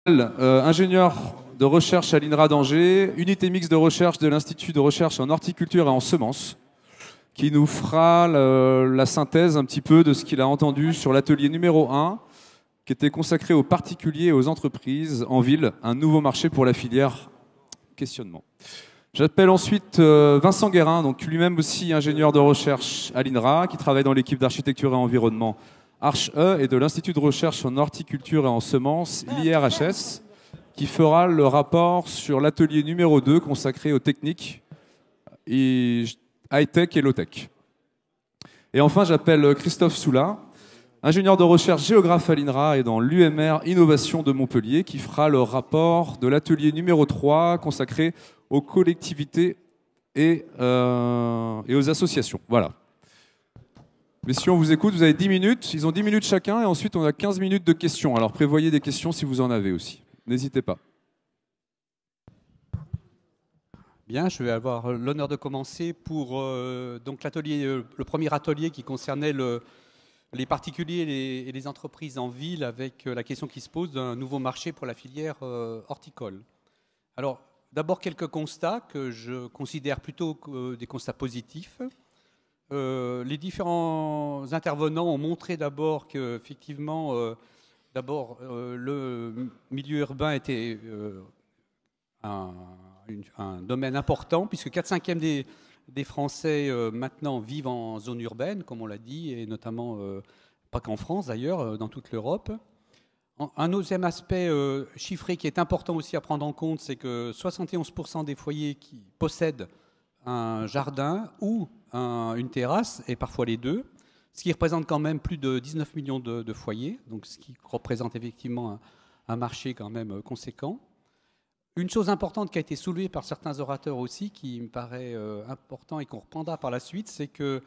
Ingénieur de recherche à l'INRA d'Angers, unité mixte de recherche de l'Institut de recherche en horticulture et en semences, qui nous fera la synthèse un petit peu de ce qu'il a entendu sur l'atelier numéro 1, qui était consacré aux particuliers et aux entreprises en ville, un nouveau marché pour la filière questionnement. J'appelle ensuite Vincent Guérin, donc lui-même aussi ingénieur de recherche à l'INRA, qui travaille dans l'équipe d'architecture et environnement Arche-E et de l'Institut de recherche en horticulture et en semences, l'IRHS, qui fera le rapport sur l'atelier numéro 2 consacré aux techniques high-tech et low-tech. Et enfin, j'appelle Christophe Soula, ingénieur de recherche géographe à l'INRA et dans l'UMR Innovation de Montpellier, qui fera le rapport de l'atelier numéro 3 consacré aux collectivités et aux associations. Voilà. Messieurs, on vous écoute, vous avez 10 minutes, ils ont 10 minutes chacun, et ensuite on a 15 minutes de questions. Alors prévoyez des questions si vous en avez aussi. N'hésitez pas. Bien, je vais avoir l'honneur de commencer pour donc le premier atelier qui concernait les particuliers et les entreprises en ville, avec la question qui se pose d'un nouveau marché pour la filière horticole. Alors, d'abord quelques constats que je considère plutôt des constats positifs. Les différents intervenants ont montré d'abord qu'effectivement, le milieu urbain était un domaine important, puisque 4/5 des Français maintenant vivent en zone urbaine, comme on l'a dit, et notamment, pas qu'en France d'ailleurs, dans toute l'Europe. Un deuxième aspect chiffré qui est important aussi à prendre en compte, c'est que 71% des foyers qui possèdent un jardin ou une terrasse, et parfois les deux, ce qui représente quand même plus de 19 millions de foyers, donc ce qui représente effectivement un marché quand même conséquent. Une chose importante qui a été soulevée par certains orateurs aussi, qui me paraît important et qu'on reprendra par la suite, c'est que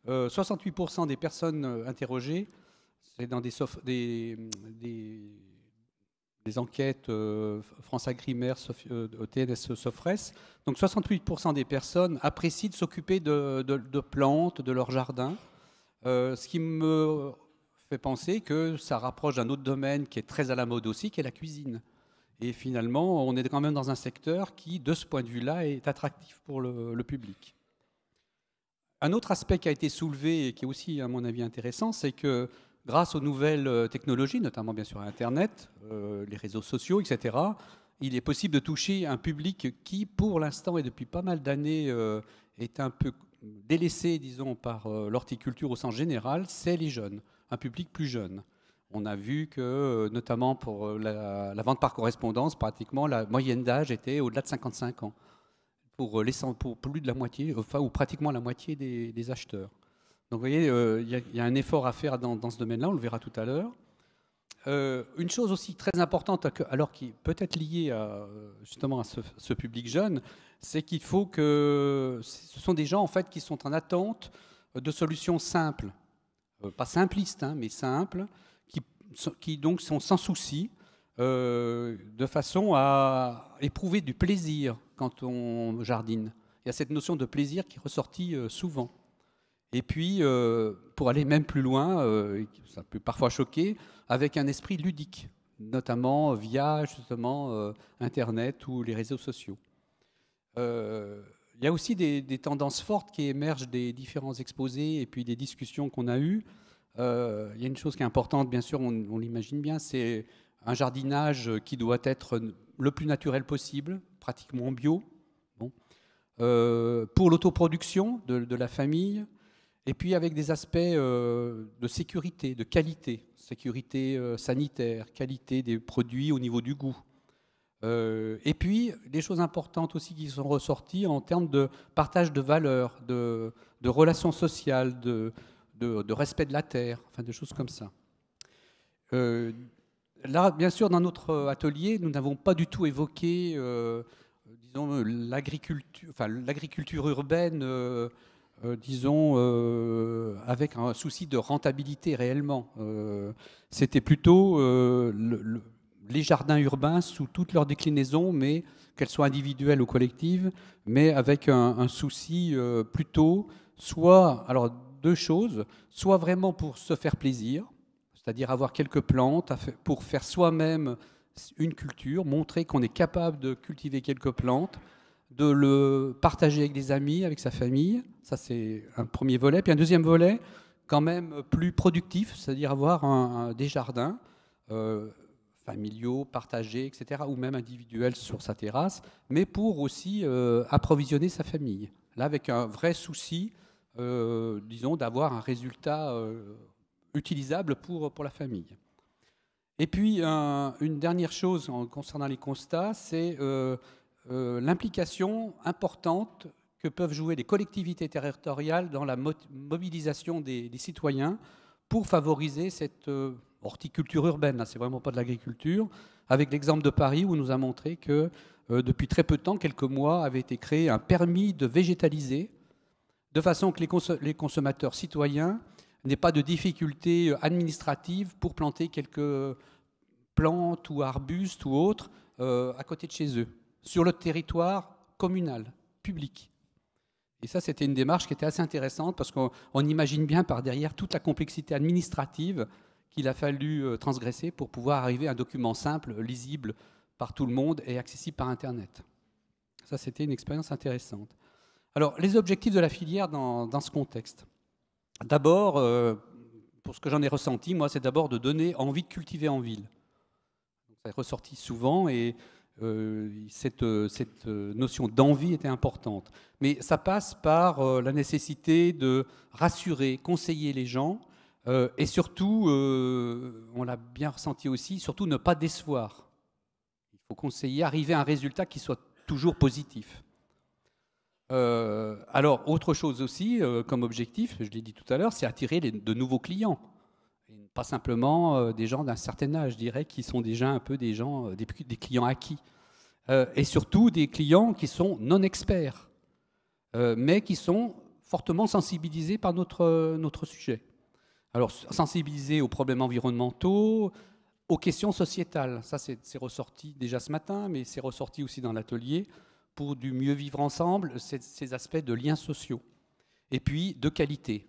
68% des personnes interrogées, c'est dans des enquêtes France Agrimaire, TNS Sofres, donc 68% des personnes apprécient de s'occuper de plantes, de leur jardin, ce qui me fait penser que ça rapproche d'un autre domaine qui est très à la mode aussi, qui est la cuisine. Et finalement, on est quand même dans un secteur qui, de ce point de vue-là, est attractif pour le public. Un autre aspect qui a été soulevé et qui est aussi, à mon avis, intéressant, c'est que grâce aux nouvelles technologies, notamment bien sûr Internet, les réseaux sociaux, etc., il est possible de toucher un public qui, pour l'instant et depuis pas mal d'années, est un peu délaissé, disons, par l'horticulture au sens général, c'est les jeunes, un public plus jeune. On a vu que, notamment pour la vente par correspondance, pratiquement la moyenne d'âge était au-delà de 55 ans, pour plus de la moitié, enfin, ou pratiquement la moitié des acheteurs. Donc vous voyez, il y a un effort à faire dans ce domaine-là, on le verra tout à l'heure. Une chose aussi très importante, alors qui peut être liée justement à ce public jeune, c'est qu'il faut que ce sont des gens en fait qui sont en attente de solutions simples, pas simplistes, hein, mais simples, qui donc sont sans souci, de façon à éprouver du plaisir quand on jardine. Il y a cette notion de plaisir qui est ressortie souvent. Et puis, pour aller même plus loin, ça peut parfois choquer, avec un esprit ludique, notamment via justement Internet ou les réseaux sociaux. Il y a aussi des tendances fortes qui émergent des différents exposés et puis des discussions qu'on a eues. Il y a une chose qui est importante, bien sûr, on l'imagine bien, c'est un jardinage qui doit être le plus naturel possible, pratiquement bio. Bon. Pour l'autoproduction de la famille, et puis avec des aspects de sécurité, de qualité, sécurité sanitaire, qualité des produits au niveau du goût. Et puis des choses importantes aussi qui sont ressorties en termes de partage de valeurs, de relations sociales, de respect de la terre, enfin de choses comme ça. Là, bien sûr, dans notre atelier, nous n'avons pas du tout évoqué, disons, l'agriculture urbaine, disons, avec un souci de rentabilité réellement. C'était plutôt les jardins urbains sous toutes leurs déclinaisons, mais qu'elles soient individuelles ou collectives, mais avec un souci plutôt, soit, alors deux choses, soit vraiment pour se faire plaisir, c'est-à-dire avoir quelques plantes pour faire soi-même une culture, montrer qu'on est capable de cultiver quelques plantes, de le partager avec des amis, avec sa famille. Ça, c'est un premier volet. Puis un deuxième volet, quand même plus productif, c'est-à-dire avoir des jardins familiaux, partagés, etc., ou même individuels sur sa terrasse, mais pour aussi approvisionner sa famille. Là, avec un vrai souci, disons, d'avoir un résultat utilisable pour la famille. Et puis, une dernière chose concernant les constats, c'est l'implication importante que peuvent jouer les collectivités territoriales dans la mobilisation des citoyens pour favoriser cette horticulture urbaine. Là, c'est vraiment pas de l'agriculture. Avec l'exemple de Paris, où on nous a montré que depuis très peu de temps, quelques mois, avait été créé un permis de végétaliser, de façon que les consommateurs citoyens n'aient pas de difficultés administratives pour planter quelques plantes ou arbustes ou autres à côté de chez eux, sur le territoire communal, public. Et ça, c'était une démarche qui était assez intéressante parce qu'on imagine bien par derrière toute la complexité administrative qu'il a fallu transgresser pour pouvoir arriver à un document simple, lisible par tout le monde et accessible par Internet. Ça, c'était une expérience intéressante. Alors, les objectifs de la filière dans ce contexte. D'abord, pour ce que j'en ai ressenti, moi, c'est d'abord de donner envie de cultiver en ville. Ça est ressorti souvent et cette notion d'envie était importante. Mais ça passe par la nécessité de rassurer, conseiller les gens et surtout, on l'a bien ressenti aussi, surtout ne pas décevoir. Il faut conseiller, arriver à un résultat qui soit toujours positif. Alors, autre chose aussi, comme objectif, je l'ai dit tout à l'heure, c'est attirer de nouveaux clients. Et pas simplement des gens d'un certain âge, je dirais, qui sont déjà un peu des gens, des clients acquis. Et surtout des clients qui sont non experts, mais qui sont fortement sensibilisés par notre sujet. Alors, sensibilisés aux problèmes environnementaux, aux questions sociétales. Ça, c'est ressorti déjà ce matin, mais c'est ressorti aussi dans l'atelier, pour du mieux vivre ensemble, ces aspects de liens sociaux. Et puis, de qualité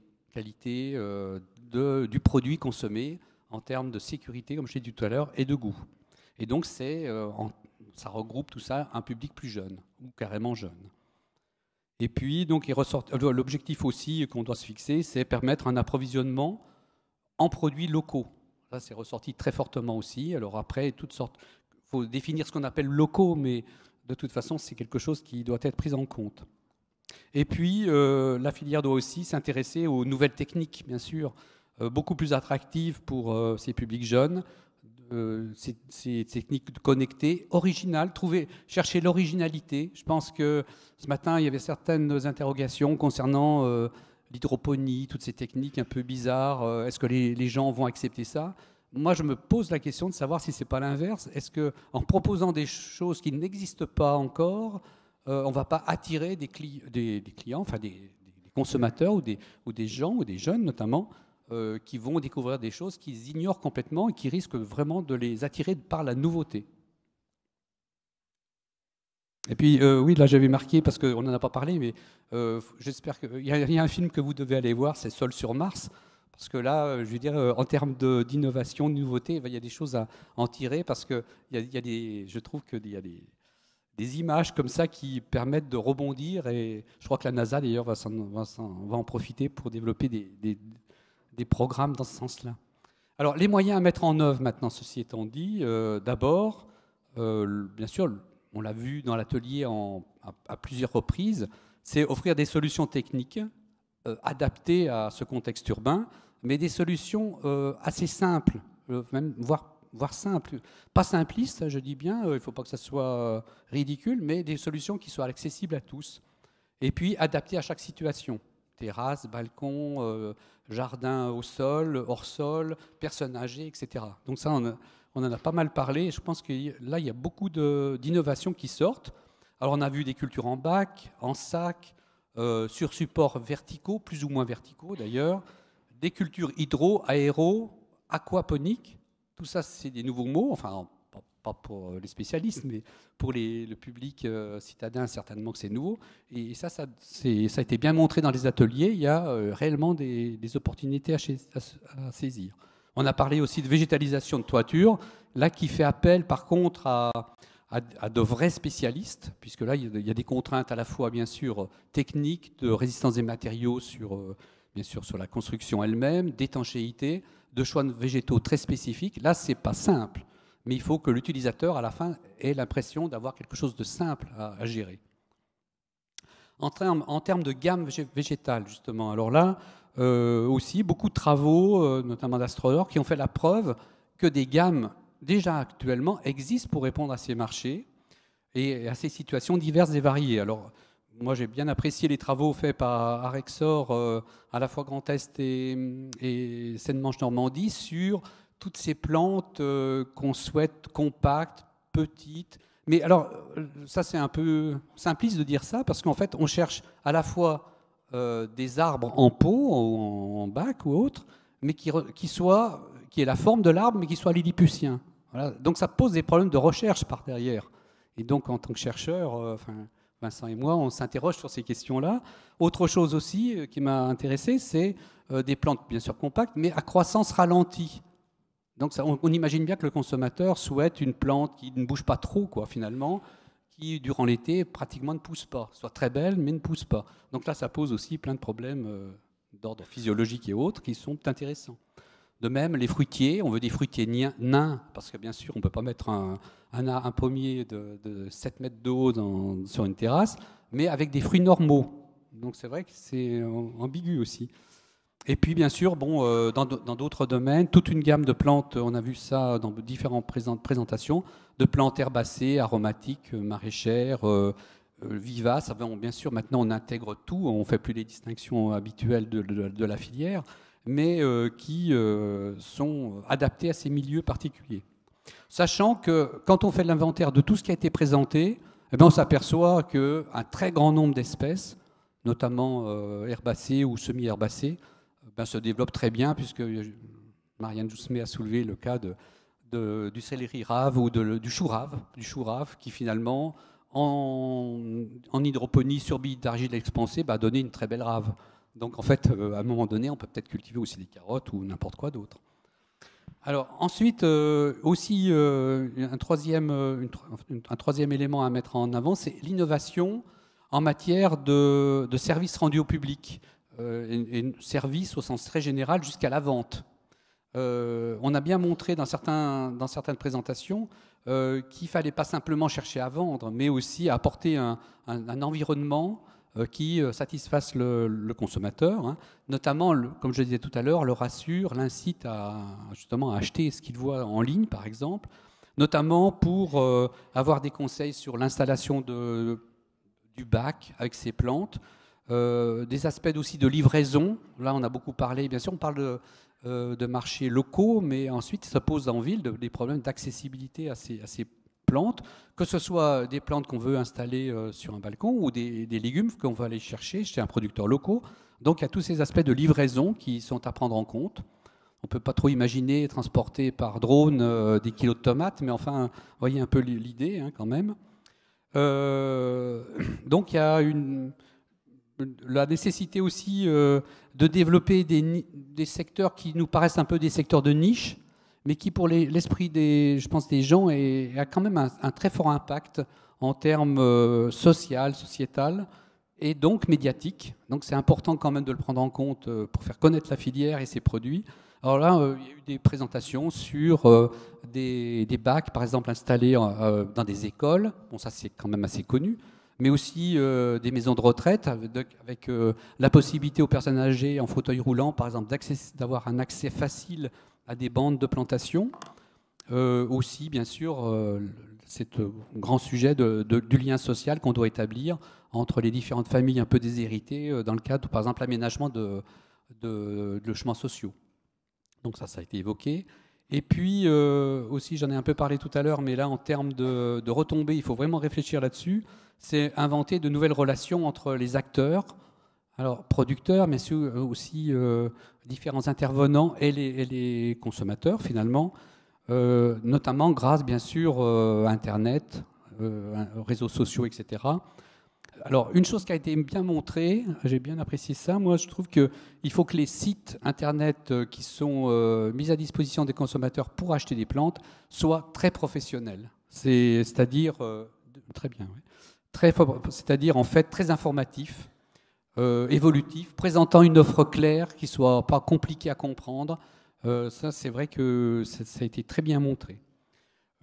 du produit consommé en termes de sécurité, comme je l'ai dit tout à l'heure, et de goût. Et donc, ça regroupe tout ça un public plus jeune, ou carrément jeune. Et puis, donc, l'objectif aussi qu'on doit se fixer, c'est permettre un approvisionnement en produits locaux. Ça, c'est ressorti très fortement aussi. Alors après, toutes sortes, il faut définir ce qu'on appelle locaux, mais de toute façon, c'est quelque chose qui doit être pris en compte. Et puis, la filière doit aussi s'intéresser aux nouvelles techniques, bien sûr, beaucoup plus attractives pour ces publics jeunes, ces techniques connectées, originales, chercher l'originalité. Je pense que ce matin, il y avait certaines interrogations concernant l'hydroponie, toutes ces techniques un peu bizarres. Est-ce que les gens vont accepter ça ? Moi, je me pose la question de savoir si ce n'est pas l'inverse. Est-ce qu'en proposant des choses qui n'existent pas encore, on ne va pas attirer des clients, enfin des consommateurs ou des gens, ou des jeunes notamment, qui vont découvrir des choses qu'ils ignorent complètement et qui risquent vraiment de les attirer par la nouveauté. Et puis, oui, là j'avais marqué, parce qu'on n'en a pas parlé, mais j'espère qu'il y a un film que vous devez aller voir, c'est Seul sur Mars. Parce que là, je veux dire, en termes d'innovation, de nouveauté, il y a des choses à en tirer, parce que je trouve qu'il y a des images comme ça qui permettent de rebondir. Et je crois que la NASA, d'ailleurs, va en profiter pour développer des programmes dans ce sens-là. Alors, les moyens à mettre en œuvre maintenant, ceci étant dit, d'abord, bien sûr, on l'a vu dans l'atelier à plusieurs reprises, c'est offrir des solutions techniques adaptées à ce contexte urbain, mais des solutions assez simples, même voire simples. Pas simplistes, je dis bien, il ne faut pas que ça soit ridicule, mais des solutions qui soient accessibles à tous. Et puis adaptées à chaque situation. Terrasse, balcon, jardin au sol, hors sol, personnes âgées, etc. Donc ça, on en a pas mal parlé. Je pense que là, il y a beaucoup d'innovations qui sortent. Alors on a vu des cultures en bac, en sac, sur supports verticaux, plus ou moins verticaux d'ailleurs, des cultures hydro, aéro, aquaponiques. Tout ça, c'est des nouveaux mots, enfin pas pour les spécialistes, mais pour le public citadin, certainement que c'est nouveau. Et ça a été bien montré dans les ateliers. Il y a réellement des opportunités à saisir. On a parlé aussi de végétalisation de toiture, là qui fait appel par contre à de vrais spécialistes, puisque là il y a des contraintes à la fois bien sûr techniques, de résistance des matériaux bien sûr sur la construction elle-même, d'étanchéité, de choix de végétaux très spécifiques. Là c'est pas simple, mais il faut que l'utilisateur à la fin ait l'impression d'avoir quelque chose de simple à gérer. En termes de gamme végétale justement, alors là aussi beaucoup de travaux, notamment d'Astrolore, qui ont fait la preuve que des gammes déjà actuellement existent pour répondre à ces marchés et à ces situations diverses et variées. Alors, moi, j'ai bien apprécié les travaux faits par Arexor, à la fois Grand Est et Seine-Manche-Normandie, sur toutes ces plantes qu'on souhaite compactes, petites. Mais alors, ça, c'est un peu simpliste de dire ça, parce qu'en fait, on cherche à la fois des arbres en pot, en bac ou autre, mais qui aient la forme de l'arbre, mais qui soient lilliputiens. Voilà. Donc ça pose des problèmes de recherche par derrière. Et donc en tant que chercheur, Vincent et moi, on s'interroge sur ces questions-là. Autre chose aussi qui m'a intéressé, c'est des plantes bien sûr compactes, mais à croissance ralentie. Donc ça, on imagine bien que le consommateur souhaite une plante qui ne bouge pas trop, quoi, finalement, qui durant l'été pratiquement ne pousse pas, soit très belle mais ne pousse pas. Donc là, ça pose aussi plein de problèmes d'ordre physiologique et autres qui sont intéressants. De même, les fruitiers, on veut des fruitiers nains, parce que bien sûr, on ne peut pas mettre un pommier de 7 mètres de haut sur une terrasse, mais avec des fruits normaux. Donc c'est vrai que c'est ambigu aussi. Et puis bien sûr, bon, dans d'autres domaines, toute une gamme de plantes, on a vu ça dans différentes présentations, de plantes herbacées, aromatiques, maraîchères, vivaces. Bien sûr, maintenant on intègre tout, on ne fait plus les distinctions habituelles de la filière, mais qui sont adaptés à ces milieux particuliers. Sachant que quand on fait l'inventaire de tout ce qui a été présenté, eh bien, on s'aperçoit qu'un très grand nombre d'espèces, notamment herbacées ou semi-herbacées, se développent très bien, puisque Marianne Joussemet a soulevé le cas du céleri rave ou du chou rave, qui finalement, en hydroponie sur billes d'argile expansée, donné une très belle rave. Donc en fait, à un moment donné, on peut peut-être cultiver aussi des carottes ou n'importe quoi d'autre. Alors ensuite, aussi un troisième élément à mettre en avant, c'est l'innovation en matière de services rendus au public, et services au sens très général jusqu'à la vente. On a bien montré dans certaines présentations qu'il ne fallait pas simplement chercher à vendre, mais aussi à apporter un environnement qui satisfasse le consommateur, hein. Notamment, comme je le disais tout à l'heure, le rassure, l'incite justement à acheter ce qu'il voit en ligne, par exemple, notamment pour avoir des conseils sur l'installation du bac avec ses plantes, des aspects aussi de livraison. Là, on a beaucoup parlé, bien sûr, on parle de marchés locaux, mais ensuite, ça pose en ville des problèmes d'accessibilité à ces plantes, que ce soit des plantes qu'on veut installer sur un balcon ou des légumes qu'on veut aller chercher chez un producteur local. Donc il y a tous ces aspects de livraison qui sont à prendre en compte. On ne peut pas trop imaginer transporter par drone des kilos de tomates, mais enfin, voyez un peu l'idée hein, quand même. Donc il y a la nécessité aussi de développer des secteurs qui nous paraissent un peu des secteurs de niche, mais qui, pour l'esprit je pense, des gens, a quand même un très fort impact en termes sociétal et donc médiatique. Donc c'est important quand même de le prendre en compte pour faire connaître la filière et ses produits. Alors là, il y a eu des présentations sur des bacs, par exemple, installés dans des écoles. Bon, ça c'est quand même assez connu. Mais aussi des maisons de retraite avec la possibilité aux personnes âgées en fauteuil roulant, par exemple, d'avoir un accès facile à des bandes de plantation. Aussi, bien sûr, c'est un grand sujet du lien social qu'on doit établir entre les différentes familles un peu déshéritées dans le cadre, par exemple, l'aménagement de logements sociaux. Donc ça a été évoqué. Et puis aussi, j'en ai un peu parlé tout à l'heure, mais là, en termes de retombées, il faut vraiment réfléchir là-dessus. C'est inventer de nouvelles relations entre les acteurs, alors producteurs, mais aussi différents intervenants et les consommateurs, finalement, notamment grâce, bien sûr, à Internet, réseaux sociaux, etc., Alors, une chose qui a été bien montrée, j'ai bien apprécié ça, moi je trouve qu'il faut que les sites Internet qui sont mis à disposition des consommateurs pour acheter des plantes soient très professionnels. C'est-à-dire, très bien, oui. C'est-à-dire en fait très informatifs, évolutifs, présentant une offre claire qui soit pas compliquée à comprendre. Ça, c'est vrai que ça a été très bien montré.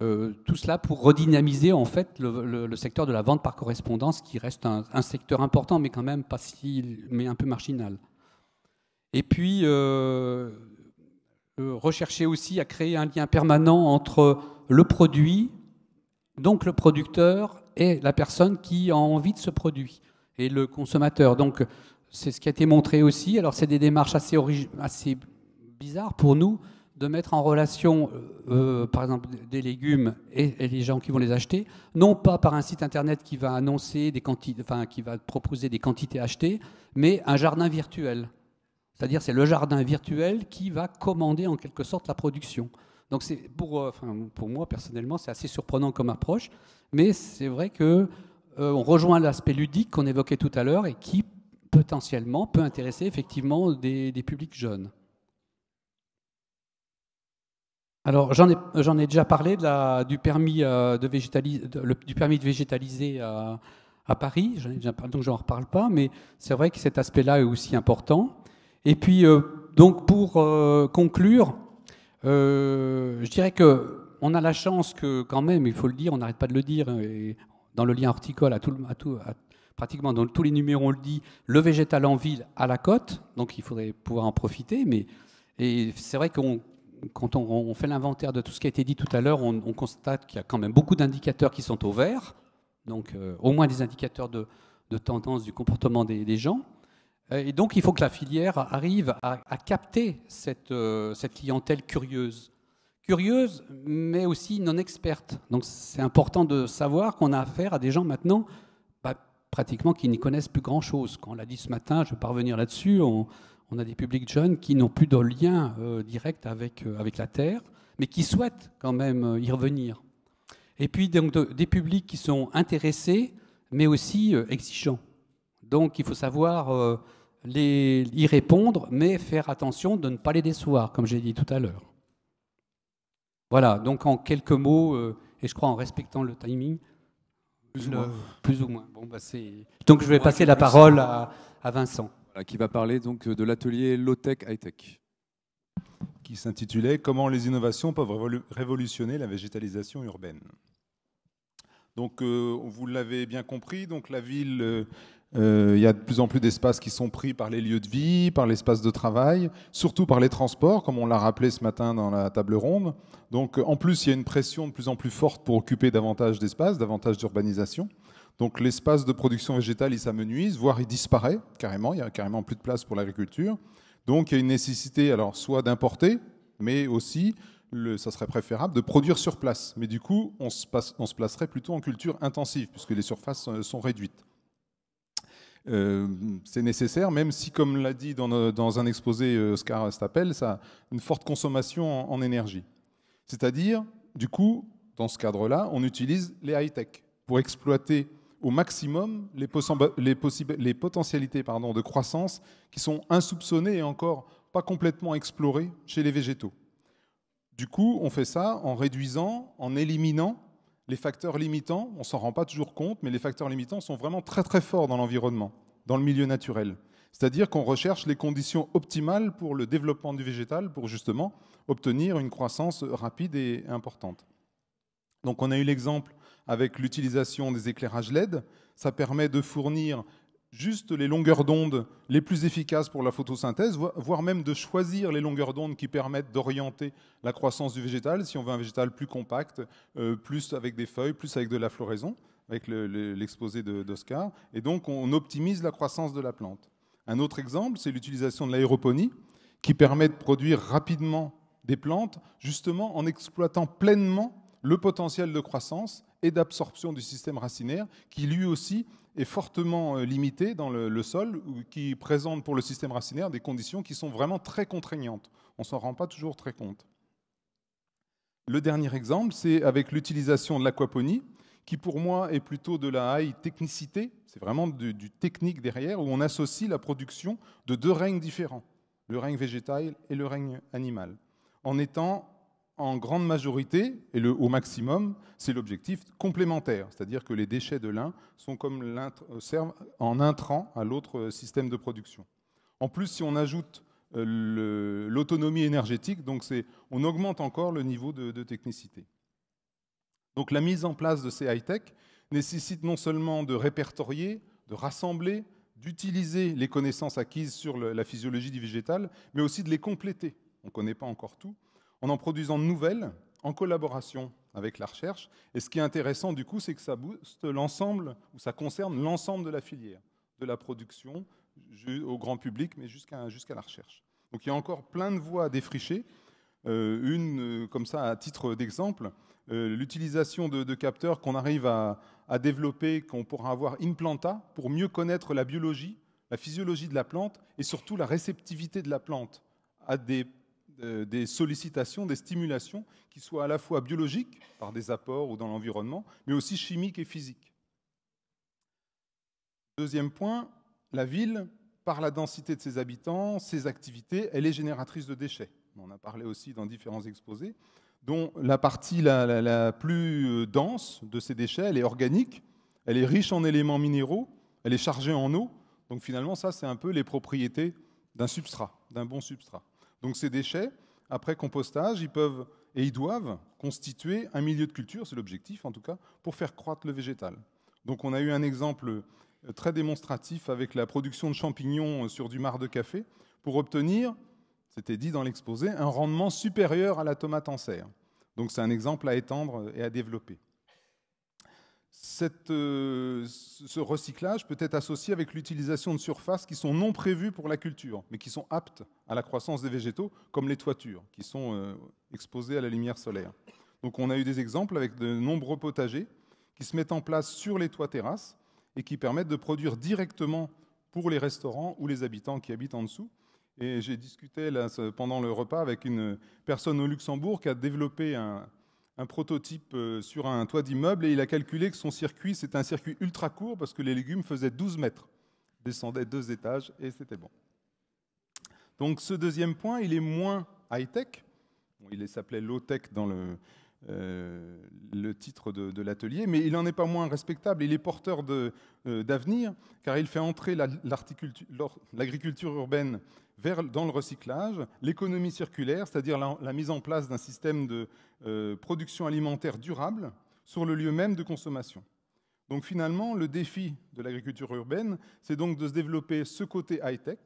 Tout cela pour redynamiser en fait le secteur de la vente par correspondance, qui reste un secteur important, mais quand même pas si, mais un peu marginal. Et puis rechercher aussi à créer un lien permanent entre le produit, donc le producteur, et la personne qui a envie de ce produit, et le consommateur. Donc c'est ce qui a été montré aussi. Alors c'est des démarches assez bizarres pour nous, de mettre en relation, par exemple, des légumes et les gens qui vont les acheter, non pas par un site internet qui va annoncer des quantités, enfin qui va proposer des quantités achetées, mais un jardin virtuel. C'est-à-dire, c'est le jardin virtuel qui va commander en quelque sorte la production. Donc, c'est pour moi personnellement, c'est assez surprenant comme approche, mais c'est vrai que on rejoint l'aspect ludique qu'on évoquait tout à l'heure et qui potentiellement peut intéresser effectivement des publics jeunes. Alors, j'en ai déjà parlé du permis du permis de végétaliser à Paris. J'en ai déjà parlé, donc je n'en reparle pas, mais c'est vrai que cet aspect-là est aussi important. Et puis, donc pour conclure, je dirais que on a la chance que, quand même, il faut le dire, on n'arrête pas de le dire, et dans le lien horticole, pratiquement dans tous les numéros, on le dit, le végétal en ville à la cote, donc il faudrait pouvoir en profiter. Et c'est vrai qu'on quand on fait l'inventaire de tout ce qui a été dit tout à l'heure, on constate qu'il y a quand même beaucoup d'indicateurs qui sont au vert, donc au moins des indicateurs de tendance du comportement des gens. Et donc il faut que la filière arrive à capter cette clientèle curieuse. Curieuse, mais aussi non experte. Donc c'est important de savoir qu'on a affaire à des gens maintenant pratiquement qui n'y connaissent plus grand-chose. Quand on l'a dit ce matin, je ne vais pas revenir là-dessus, on a des publics jeunes qui n'ont plus de lien direct avec la Terre, mais qui souhaitent quand même y revenir. Et puis donc, des publics qui sont intéressés, mais aussi exigeants. Donc il faut savoir y répondre, mais faire attention de ne pas les décevoir, comme j'ai dit tout à l'heure. Voilà, donc en quelques mots, et je crois en respectant le timing, plus ou moins. Bon, donc je vais passer la parole à Vincent. Qui va parler donc de l'atelier Low-Tech High-Tech. Qui s'intitulait « Comment les innovations peuvent révolutionner la végétalisation urbaine ». Donc, vous l'avez bien compris, donc la ville, il y a de plus en plus d'espaces qui sont pris par les lieux de vie, par l'espace de travail, surtout par les transports, comme on l'a rappelé ce matin dans la table ronde. Donc, en plus, il y a une pression de plus en plus forte pour occuper davantage d'espace, davantage d'urbanisation. Donc l'espace de production végétale, il s'amenuise, voire il disparaît carrément, il n'y a carrément plus de place pour l'agriculture. Donc il y a une nécessité alors soit d'importer, mais aussi, ça serait préférable, de produire sur place. Mais du coup, on se placerait plutôt en culture intensive, puisque les surfaces sont réduites. C'est nécessaire, même si, comme l'a dit dans un exposé Oscar Stapel, ça a une forte consommation en énergie. C'est-à-dire, du coup, dans ce cadre-là, on utilise les high-tech pour exploiter au maximum les potentialités de croissance qui sont insoupçonnées et encore pas complètement explorées chez les végétaux. Du coup, on fait ça en réduisant, en éliminant les facteurs limitants. On ne s'en rend pas toujours compte, mais les facteurs limitants sont vraiment très très forts dans l'environnement, dans le milieu naturel. C'est-à-dire qu'on recherche les conditions optimales pour le développement du végétal pour justement obtenir une croissance rapide et importante. Donc on a eu l'exemple avec l'utilisation des éclairages LED. Ça permet de fournir juste les longueurs d'onde les plus efficaces pour la photosynthèse, voire même de choisir les longueurs d'onde qui permettent d'orienter la croissance du végétal, si on veut un végétal plus compact, plus avec des feuilles, plus avec de la floraison, avec l'exposé d'Oscar. Et donc on optimise la croissance de la plante. Un autre exemple, c'est l'utilisation de l'aéroponie, qui permet de produire rapidement des plantes, justement en exploitant pleinement le potentiel de croissance et d'absorption du système racinaire, qui lui aussi est fortement limité dans le sol, qui présente pour le système racinaire des conditions qui sont vraiment très contraignantes. On ne s'en rend pas toujours très compte. Le dernier exemple, c'est avec l'utilisation de l'aquaponie, qui pour moi est plutôt de la high technicité, c'est vraiment du technique derrière, où on associe la production de deux règnes différents, le règne végétal et le règne animal, en étant en grande majorité, et au maximum, c'est l'objectif complémentaire, c'est-à-dire que les déchets de l'un sont servent en intrant à l'autre système de production. En plus, si on ajoute l'autonomie énergétique, donc on augmente encore le niveau de technicité. Donc la mise en place de ces high-tech nécessite non seulement de répertorier, de rassembler, d'utiliser les connaissances acquises sur la physiologie du végétal, mais aussi de les compléter. On ne connaît pas encore tout, en produisant de nouvelles, en collaboration avec la recherche. Et ce qui est intéressant, du coup, c'est que ça booste l'ensemble, ou ça concerne l'ensemble de la filière, de la production au grand public, mais jusqu'à la recherche. Donc il y a encore plein de voies à défricher. Comme ça, à titre d'exemple, l'utilisation de capteurs qu'on arrive à développer, qu'on pourra avoir in planta, pour mieux connaître la biologie, la physiologie de la plante, et surtout la réceptivité de la plante à des sollicitations, des stimulations qui soient à la fois biologiques, par des apports ou dans l'environnement, mais aussi chimiques et physiques. Deuxième point, la ville, par la densité de ses habitants, ses activités, elle est génératrice de déchets. On en a parlé aussi dans différents exposés, dont la partie la plus dense de ces déchets, elle est organique, elle est riche en éléments minéraux, elle est chargée en eau. Donc finalement, ça, c'est un peu les propriétés d'un substrat, d'un bon substrat. Donc ces déchets, après compostage, ils doivent constituer un milieu de culture, c'est l'objectif en tout cas, pour faire croître le végétal. Donc on a eu un exemple très démonstratif avec la production de champignons sur du marc de café pour obtenir, c'était dit dans l'exposé, un rendement supérieur à la tomate en serre. Donc c'est un exemple à étendre et à développer. Ce recyclage peut être associé avec l'utilisation de surfaces qui sont non prévues pour la culture, mais qui sont aptes à la croissance des végétaux, comme les toitures, qui sont exposées à la lumière solaire. Donc on a eu des exemples avec de nombreux potagers qui se mettent en place sur les toits terrasses et qui permettent de produire directement pour les restaurants ou les habitants qui habitent en dessous. Et j'ai discuté là, pendant le repas avec une personne au Luxembourg qui a développé un prototype sur un toit d'immeuble et il a calculé que son circuit, c'était un circuit ultra court parce que les légumes faisaient 12 mètres, descendaient 2 étages et c'était bon. Donc ce deuxième point, il est moins high-tech. Bon, il s'appelait low-tech dans le titre de l'atelier, mais il n'en est pas moins respectable. Il est porteur d'avenir car il fait entrer l'agriculture urbaine dans le recyclage, l'économie circulaire, c'est-à-dire la mise en place d'un système de production alimentaire durable sur le lieu même de consommation. Donc finalement, le défi de l'agriculture urbaine, c'est donc de se développer ce côté high-tech,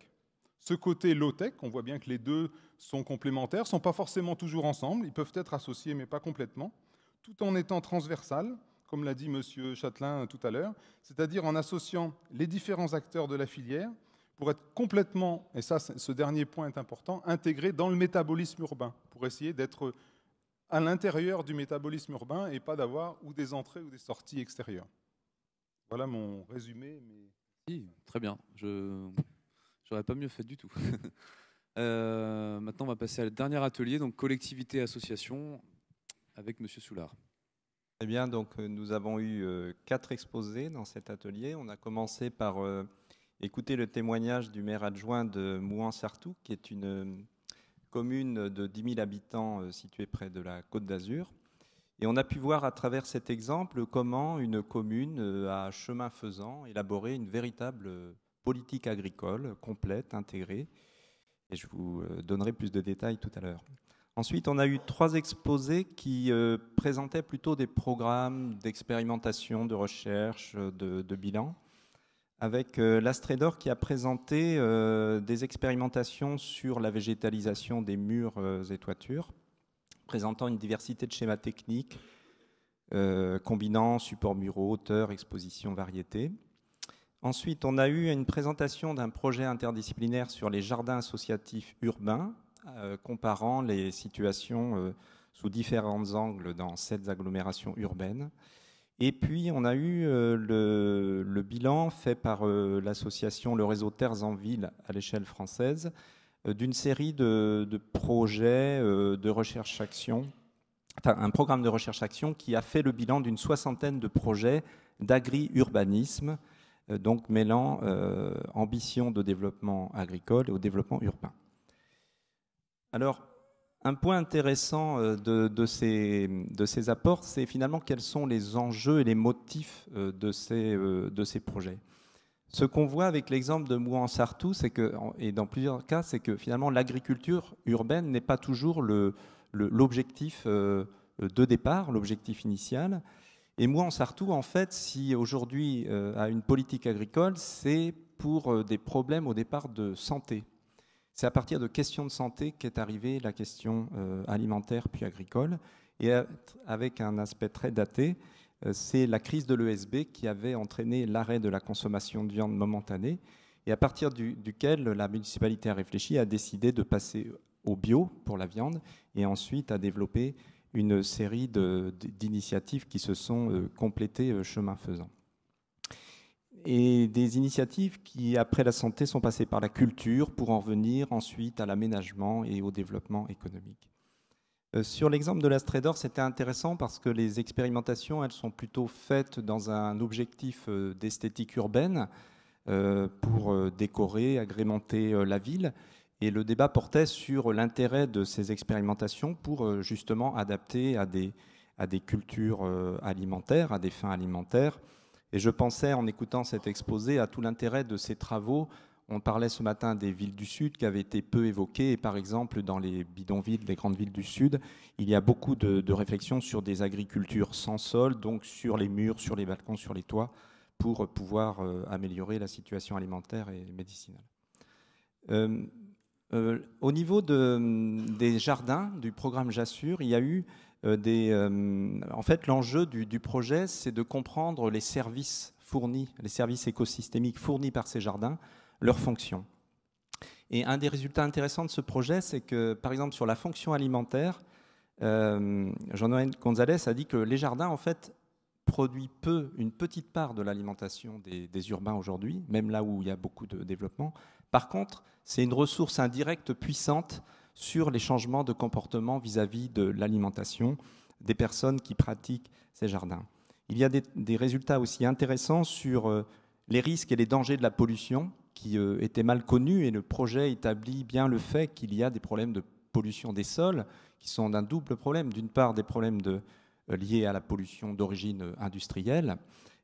ce côté low-tech. On voit bien que les deux sont complémentaires, ne sont pas forcément toujours ensemble, ils peuvent être associés mais pas complètement, tout en étant transversal, comme l'a dit M. Châtelain tout à l'heure, c'est-à-dire en associant les différents acteurs de la filière pour être complètement, et ça, ce dernier point est important, intégré dans le métabolisme urbain, pour essayer d'être à l'intérieur du métabolisme urbain et pas d'avoir ou des entrées ou des sorties extérieures. Voilà mon résumé. Oui, très bien, j'aurais pas mieux fait du tout. Maintenant, on va passer à le dernier atelier, donc collectivité association, avec M. Soulard. Eh bien, donc nous avons eu 4 exposés dans cet atelier. On a commencé par écouter le témoignage du maire adjoint de Mouans-Sartoux, qui est une commune de 10 000 habitants située près de la Côte d'Azur. Et on a pu voir à travers cet exemple comment une commune a, chemin faisant, élaboré une véritable politique agricole complète, intégrée. Et je vous donnerai plus de détails tout à l'heure. Ensuite, on a eu 3 exposés qui présentaient plutôt des programmes d'expérimentation, de recherche, de bilan, avec l'Astrédor qui a présenté des expérimentations sur la végétalisation des murs et toitures, présentant une diversité de schémas techniques, combinant supports muraux, hauteurs, expositions, variétés. Ensuite, on a eu une présentation d'un projet interdisciplinaire sur les jardins associatifs urbains, comparant les situations sous différents angles dans 7 agglomérations urbaines. Et puis, on a eu le bilan fait par l'association Le Réseau Terres en Ville à l'échelle française d'une série de projets de recherche-action un programme de recherche-action qui a fait le bilan d'une 60aine de projets d'agri-urbanisme, donc mêlant ambition de développement agricole au développement urbain. Alors, un point intéressant de ces apports, c'est finalement quels sont les enjeux et les motifs de ces projets. Ce qu'on voit avec l'exemple de Mouans-Sartoux, et dans plusieurs cas, c'est que finalement l'agriculture urbaine n'est pas toujours l'objectif de départ, l'objectif initial. Et Mouans-Sartoux, en fait, si aujourd'hui a une politique agricole, c'est pour des problèmes au départ de santé. C'est à partir de questions de santé qu'est arrivée la question alimentaire puis agricole. Et avec un aspect très daté, c'est la crise de l'ESB qui avait entraîné l'arrêt de la consommation de viande momentanée et à partir duquel la municipalité a réfléchi, a décidé de passer au bio pour la viande et ensuite a développé une série d'initiatives qui se sont complétées chemin faisant. Et des initiatives qui, après la santé, sont passées par la culture pour en revenir ensuite à l'aménagement et au développement économique. Sur l'exemple de l'Astrédor, c'était intéressant parce que les expérimentations, elles sont plutôt faites dans un objectif d'esthétique urbaine pour décorer, agrémenter la ville. Et le débat portait sur l'intérêt de ces expérimentations pour justement adapter à des cultures alimentaires, à des fins alimentaires. Et je pensais, en écoutant cet exposé, à tout l'intérêt de ces travaux. On parlait ce matin des villes du Sud qui avaient été peu évoquées. Et par exemple, dans les bidonvilles, les grandes villes du Sud, il y a beaucoup de réflexions sur des agricultures sans sol, donc sur les murs, sur les balcons, sur les toits, pour pouvoir améliorer la situation alimentaire et médicinale. Au niveau des jardins du programme Jassure, il y a eu en fait, l'enjeu du projet, c'est de comprendre les services fournis, les services écosystémiques fournis par ces jardins, leurs fonctions. Et un des résultats intéressants de ce projet, c'est que, par exemple, sur la fonction alimentaire, Jean-Noël Gonzalez a dit que les jardins, en fait, produisent une petite part de l'alimentation des urbains aujourd'hui, même là où il y a beaucoup de développement. Par contre, c'est une ressource indirecte puissante sur les changements de comportement vis-à-vis de l'alimentation des personnes qui pratiquent ces jardins. Il y a des résultats aussi intéressants sur les risques et les dangers de la pollution qui étaient mal connus, et le projet établit bien le fait qu'il y a des problèmes de pollution des sols qui sont d'un double problème. D'une part, des problèmes liés à la pollution d'origine industrielle,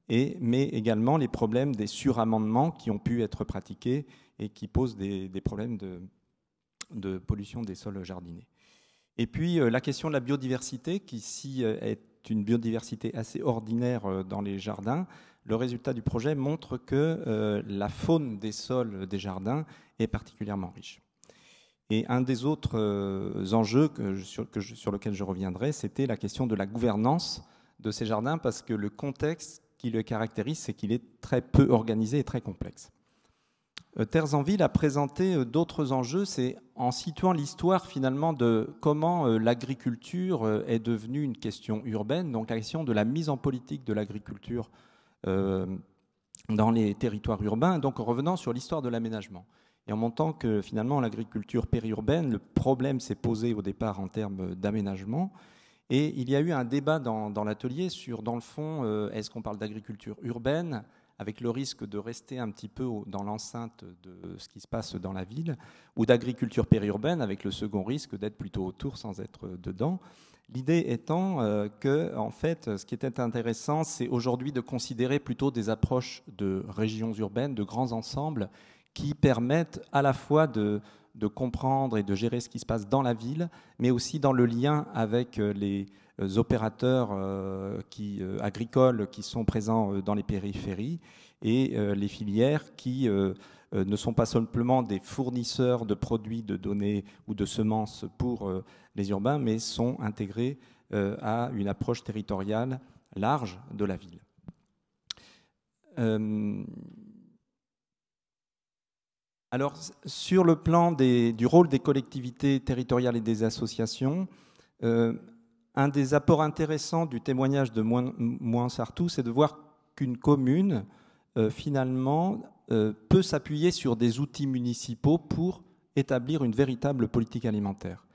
mais également les problèmes des suramendements qui ont pu être pratiqués et qui posent des problèmes de pollution des sols jardinés. Et puis la question de la biodiversité, qui ici est une biodiversité assez ordinaire dans les jardins. Le résultat du projet montre que la faune des sols des jardins est particulièrement riche. Et un des autres enjeux sur lequel je reviendrai, c'était la question de la gouvernance de ces jardins, parce que le contexte qui le caractérise, c'est qu'il est très peu organisé et très complexe. Terres en Ville a présenté d'autres enjeux, c'est en situant l'histoire finalement de comment l'agriculture est devenue une question urbaine, donc la question de la mise en politique de l'agriculture dans les territoires urbains, donc en revenant sur l'histoire de l'aménagement. Et en montrant que finalement l'agriculture périurbaine, le problème s'est posé au départ en termes d'aménagement. Et il y a eu un débat dans l'atelier sur, dans le fond, est-ce qu'on parle d'agriculture urbaine, avec le risque de rester un petit peu dans l'enceinte de ce qui se passe dans la ville, ou d'agriculture périurbaine, avec le second risque d'être plutôt autour sans être dedans. L'idée étant que, en fait, ce qui était intéressant, c'est aujourd'hui de considérer plutôt des approches de régions urbaines, de grands ensembles, qui permettent à la fois de comprendre et de gérer ce qui se passe dans la ville, mais aussi dans le lien avec les opérateurs agricoles qui sont présents dans les périphéries et les filières qui ne sont pas simplement des fournisseurs de produits, de données ou de semences pour les urbains, mais sont intégrés à une approche territoriale large de la ville. Alors, sur le plan du rôle des collectivités territoriales et des associations, un des apports intéressants du témoignage de Mouans-Sartoux, c'est de voir qu'une commune, finalement, peut s'appuyer sur des outils municipaux pour établir une véritable politique alimentaire.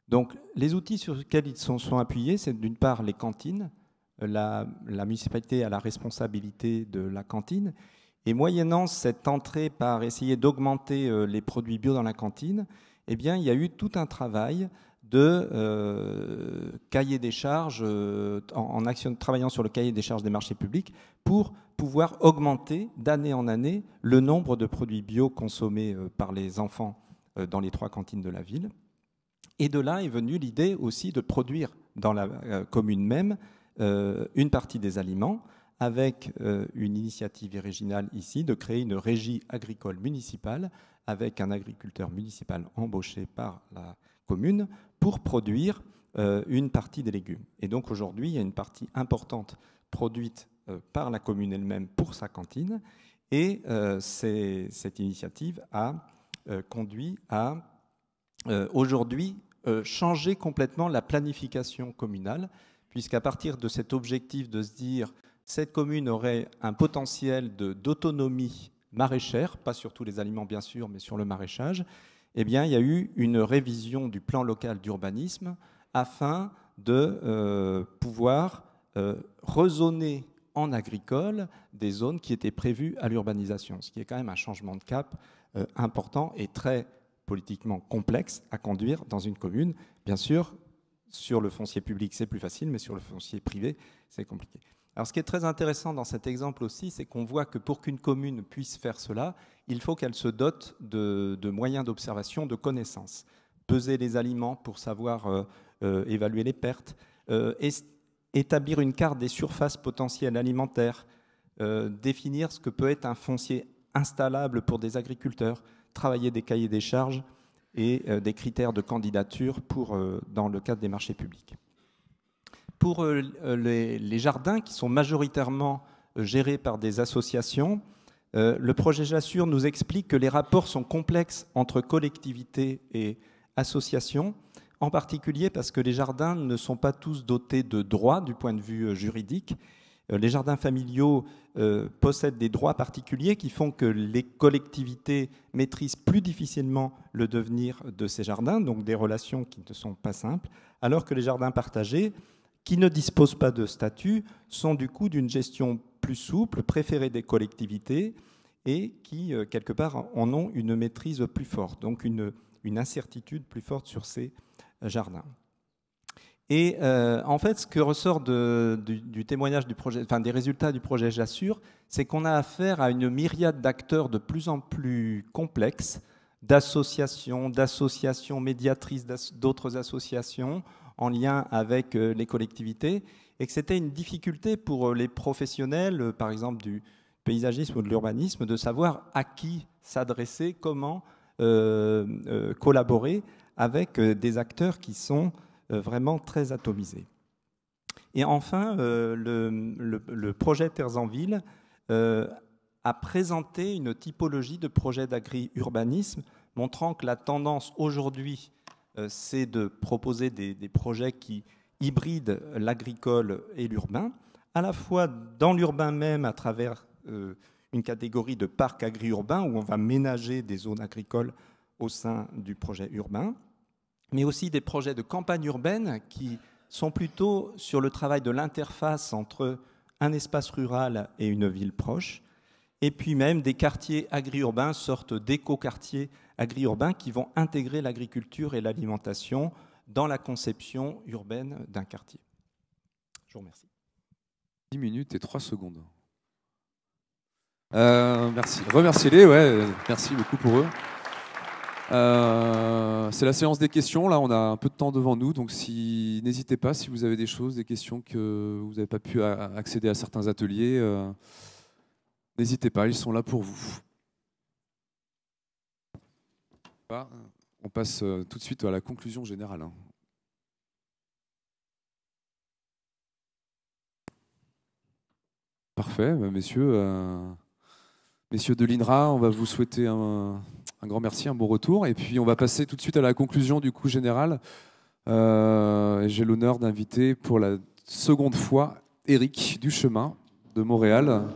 Donc, les outils sur lesquels ils sont appuyés, c'est d'une part les cantines. La municipalité a la responsabilité de la cantine. Et moyennant cette entrée par essayer d'augmenter les produits bio dans la cantine, eh bien, il y a eu tout un travail de cahier des charges, travaillant sur le cahier des charges des marchés publics pour pouvoir augmenter d'année en année le nombre de produits bio consommés par les enfants dans les 3 cantines de la ville. Et de là est venue l'idée aussi de produire dans la commune même une partie des aliments, avec une initiative originale ici de créer une régie agricole municipale avec un agriculteur municipal embauché par la commune pour produire une partie des légumes. Et donc aujourd'hui, il y a une partie importante produite par la commune elle-même pour sa cantine, et cette initiative a conduit à aujourd'hui changer complètement la planification communale, puisqu'à partir de cet objectif de se dire cette commune aurait un potentiel d'autonomie maraîchère, pas sur tous les aliments bien sûr, mais sur le maraîchage, eh bien, il y a eu une révision du plan local d'urbanisme afin de pouvoir rezoner en agricole des zones qui étaient prévues à l'urbanisation, ce qui est quand même un changement de cap important et très politiquement complexe à conduire dans une commune. Bien sûr, sur le foncier public, c'est plus facile, mais sur le foncier privé, c'est compliqué. Alors, ce qui est très intéressant dans cet exemple aussi, c'est qu'on voit que pour qu'une commune puisse faire cela, il faut qu'elle se dote de moyens d'observation, de connaissances. Peser les aliments pour savoir évaluer les pertes, établir une carte des surfaces potentielles alimentaires, définir ce que peut être un foncier installable pour des agriculteurs, travailler des cahiers des charges et des critères de candidature dans le cadre des marchés publics. Pour les jardins qui sont majoritairement gérés par des associations, le projet Jassure nous explique que les rapports sont complexes entre collectivités et associations, en particulier parce que les jardins ne sont pas tous dotés de droits du point de vue juridique. Les jardins familiaux possèdent des droits particuliers qui font que les collectivités maîtrisent plus difficilement le devenir de ces jardins, donc des relations qui ne sont pas simples, alors que les jardins partagés, qui ne disposent pas de statut, sont du coup d'une gestion plus souple, préférée des collectivités, et qui, quelque part, en ont une maîtrise plus forte, donc une incertitude plus forte sur ces jardins. Et en fait, ce que ressort du témoignage du projet, enfin des résultats du projet Jassure, c'est qu'on a affaire à une myriade d'acteurs de plus en plus complexes, d'associations médiatrices d'autres associations en lien avec les collectivités, et que c'était une difficulté pour les professionnels, par exemple du paysagisme ou de l'urbanisme, de savoir à qui s'adresser, comment collaborer avec des acteurs qui sont vraiment très atomisés. Et enfin, le projet Terres en Ville a présenté une typologie de projets d'agri-urbanisme, montrant que la tendance aujourd'hui, c'est de proposer des projets qui hybrident l'agricole et l'urbain, à la fois dans l'urbain même à travers une catégorie de parcs agri-urbains où on va ménager des zones agricoles au sein du projet urbain, mais aussi des projets de campagne urbaine qui sont plutôt sur le travail de l'interface entre un espace rural et une ville proche, et puis même des quartiers agri-urbains, sorte d'éco-quartiers agri-urbains qui vont intégrer l'agriculture et l'alimentation dans la conception urbaine d'un quartier. Je vous remercie. 10 minutes et 3 secondes. Merci. Remerciez-les, ouais, merci beaucoup pour eux. C'est la séance des questions. Là, on a un peu de temps devant nous, donc n'hésitez pas si vous avez des choses, des questions que vous n'avez pas pu accéder à certains ateliers. N'hésitez pas, ils sont là pour vous. On passe tout de suite à la conclusion générale. Parfait, messieurs de l'INRA, on va vous souhaiter un grand merci, un bon retour. Et puis on va passer tout de suite à la conclusion du coup général. J'ai l'honneur d'inviter pour la seconde fois Éric Duchemin de Montréal.